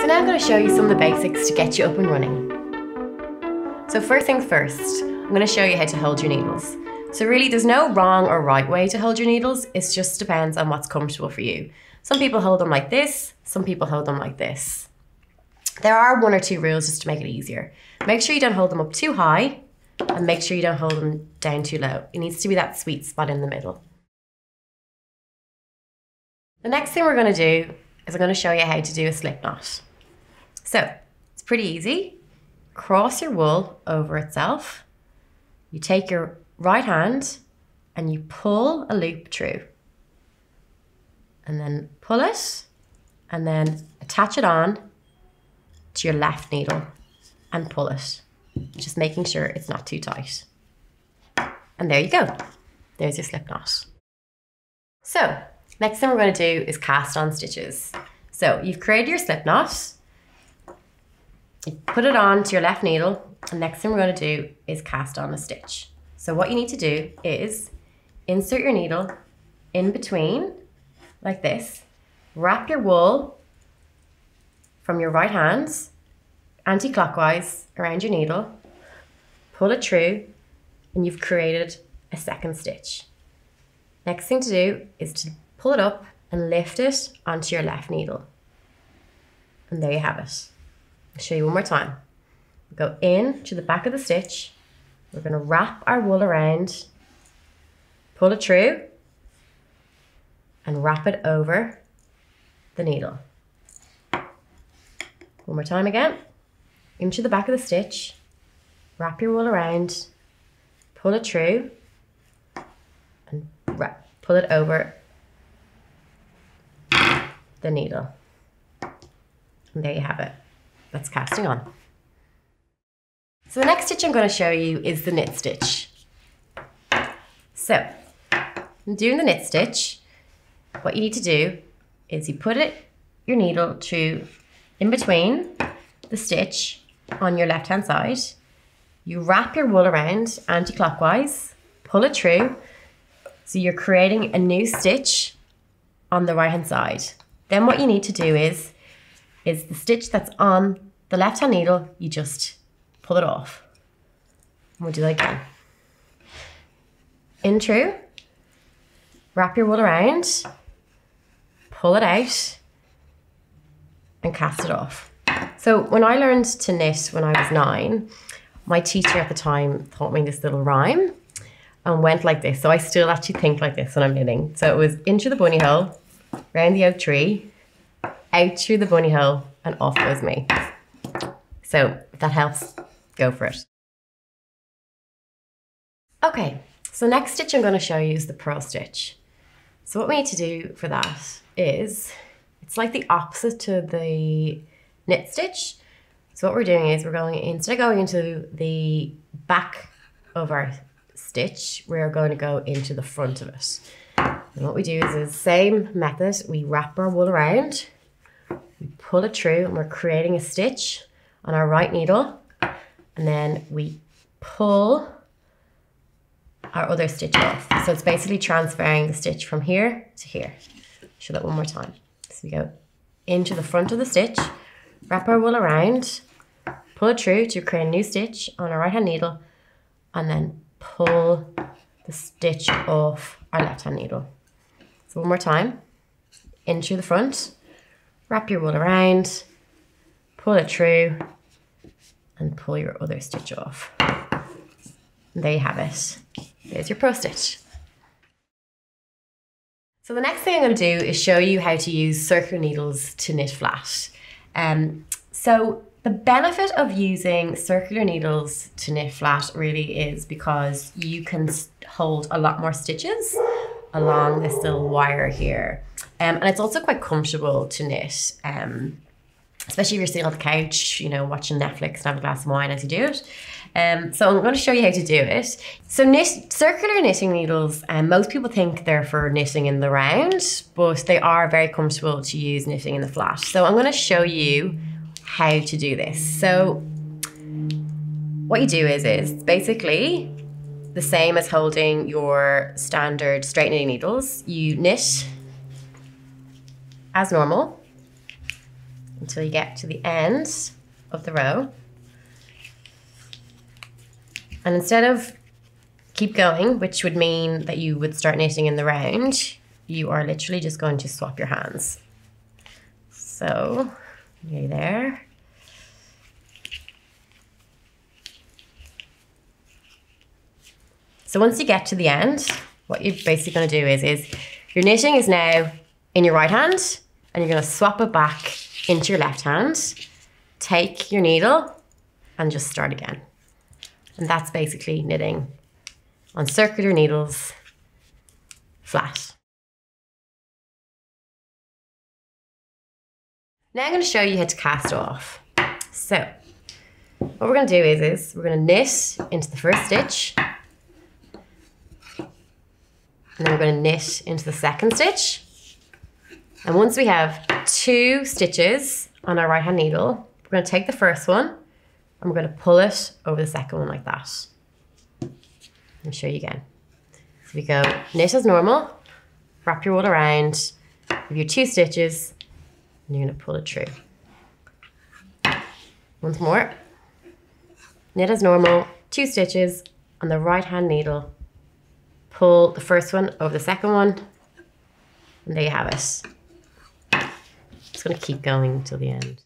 So now I'm going to show you some of the basics to get you up and running. So first things first, I'm going to show you how to hold your needles. So really there's no wrong or right way to hold your needles, it just depends on what's comfortable for you. Some people hold them like this, some people hold them like this. There are 1 or 2 rules just to make it easier. Make sure you don't hold them up too high and make sure you don't hold them down too low. It needs to be that sweet spot in the middle. The next thing we're going to do is I'm going to show you how to do a slip knot. So it's pretty easy. Cross your wool over itself. You take your right hand and you pull a loop through. And then pull it and then attach it on to your left needle and pull it. Just making sure it's not too tight. And there you go. There's your slip knot. So next thing we're going to do is cast on stitches. So you've created your slip knot. You put it on to your left needle, and next thing we're going to do is cast on a stitch. So what you need to do is insert your needle in between, like this, wrap your wool from your right hand, anti-clockwise around your needle, pull it through, and you've created a second stitch. Next thing to do is to pull it up and lift it onto your left needle. And there you have it. I'll show you one more time. Go in to the back of the stitch. We're going to wrap our wool around, pull it through, and wrap it over the needle. One more time again. Into the back of the stitch, wrap your wool around, pull it through, and pull it over the needle. And there you have it. That's casting on. So the next stitch I'm going to show you is the knit stitch. So, doing the knit stitch, what you need to do is you put your needle through in between the stitch on your left hand side. You wrap your wool around anti-clockwise, pull it through, so you're creating a new stitch on the right hand side. Then what you need to do is the stitch that's on the left hand needle, you just pull it off. And we'll do that again. In through, wrap your wool around, pull it out, and cast it off. So when I learned to knit when I was 9, my teacher at the time taught me this little rhyme and went like this. So I still actually think like this when I'm knitting. So it was in through the bunny hole, round the oak tree, out through the bunny hole, and off goes me. So if that helps, go for it. Okay, so next stitch I'm going to show you is the purl stitch. So what we need to do for that is, it's like the opposite to the knit stitch. So what we're doing is instead of going into the back of our stitch, we're going to go into the front of it. And what we do is the same method. We wrap our wool around, we pull it through, and we're creating a stitch on our right needle, and then we pull our other stitch off. So it's basically transferring the stitch from here to here. Show that one more time. So we go into the front of the stitch, wrap our wool around, pull it through to create a new stitch on our right hand needle, and then pull the stitch off our left hand needle. So one more time, in through the front, wrap your wool around, pull it through, and pull your other stitch off. And there you have it. There's your purl stitch. So the next thing I'm going to do is show you how to use circular needles to knit flat. So the benefit of using circular needles to knit flat really is because you can hold a lot more stitches along this little wire here. And it's also quite comfortable to knit, especially if you're sitting on the couch, you know, watching Netflix and have a glass of wine as you do it. So I'm going to show you how to do it. So circular knitting needles, most people think they're for knitting in the round, but they are very comfortable to use knitting in the flat. So I'm going to show you how to do this. So what you do is it's basically the same as holding your standard straight knitting needles. You knit as normal, until you get to the end of the row. And instead of keep going, which would mean that you would start knitting in the round, you are literally just going to swap your hands. So, nearly there. So once you get to the end, what you're basically going to do is your knitting is now in your right hand, and you're going to swap it back into your left hand, take your needle, and just start again. And that's basically knitting on circular needles, flat. Now I'm going to show you how to cast off. So what we're going to do is we're going to knit into the first stitch, and then we're going to knit into the second stitch. And once we have 2 stitches on our right hand needle, we're going to take the first one and we're going to pull it over the second one like that. I'll show you again. So we go knit as normal, wrap your wool around, give your 2 stitches, and you're going to pull it through. Once more. Knit as normal, 2 stitches on the right hand needle, pull the first one over the second one, and there you have it. Just going to keep going till the end.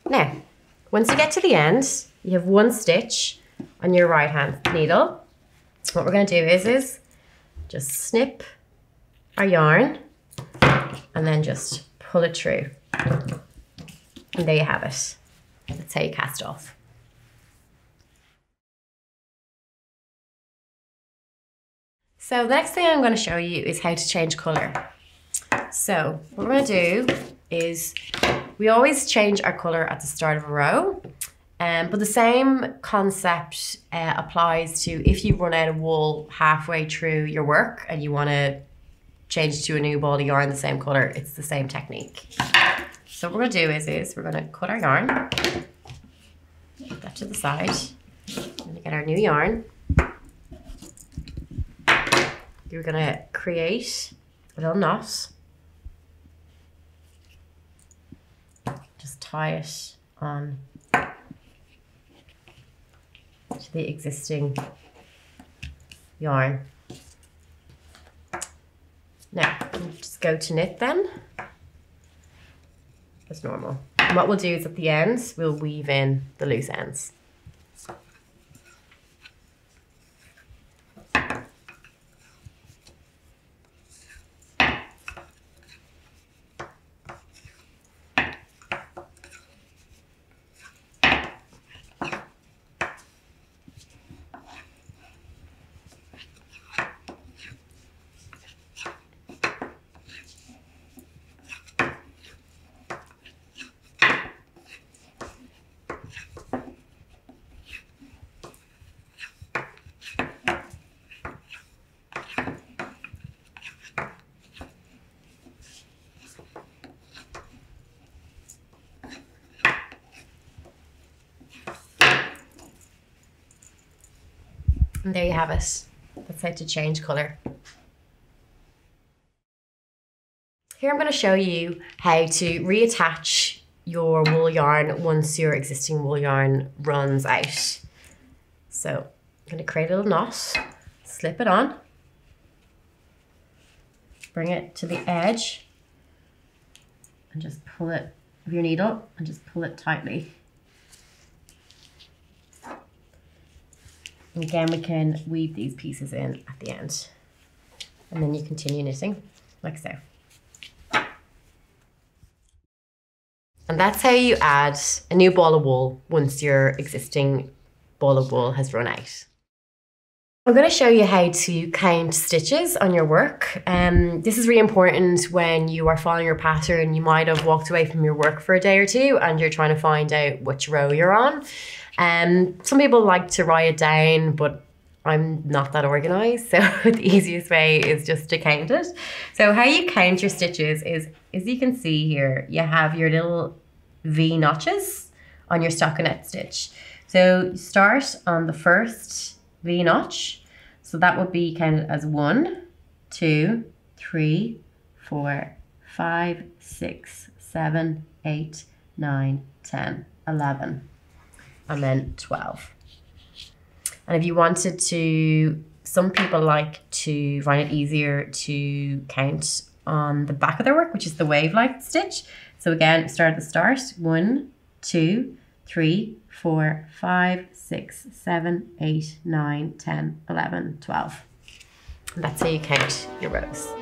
Now, once you get to the end, you have 1 stitch on your right hand needle. What we're going to do is just snip our yarn and then just pull it through. And there you have it. That's how you cast off. So the next thing I'm going to show you is how to change colour. So what we're going to do is we always change our colour at the start of a row, but the same concept applies to if you run out of wool halfway through your work and you want to change to a new ball of yarn the same colour, it's the same technique. So what we're going to do is we're going to cut our yarn, put that to the side, and get our new yarn. You're going to create a little knot. Just tie it on to the existing yarn. Now, just go to knit then, as normal. And what we'll do is at the ends, we'll weave in the loose ends. And there you have it. That's how to change colour. Here I'm going to show you how to reattach your wool yarn once your existing wool yarn runs out. So I'm going to create a little knot, slip it on, bring it to the edge, and just pull it with your needle and just pull it tightly. And again, we can weave these pieces in at the end. And then you continue knitting, like so. And that's how you add a new ball of wool once your existing ball of wool has run out. I'm going to show you how to count stitches on your work. This is really important when you are following your pattern. You might have walked away from your work for a day or two and you're trying to find out which row you're on. Some people like to write it down, but I'm not that organized, so the easiest way is just to count it. So how you count your stitches is, as you can see here, you have your little V notches on your stockinette stitch. So you start on the first V notch. So that would be counted as 1, 2, 3, 4, 5, 6, 7, 8, 9, 10, 11, and then 12. And if you wanted to, some people like to find it easier to count on the back of their work, which is the wave-like stitch. So again, start at the start, 1, 2, 3, 4, 5, 6, 7, 8, 9, 10, 11, 12. And that's how you count your rows.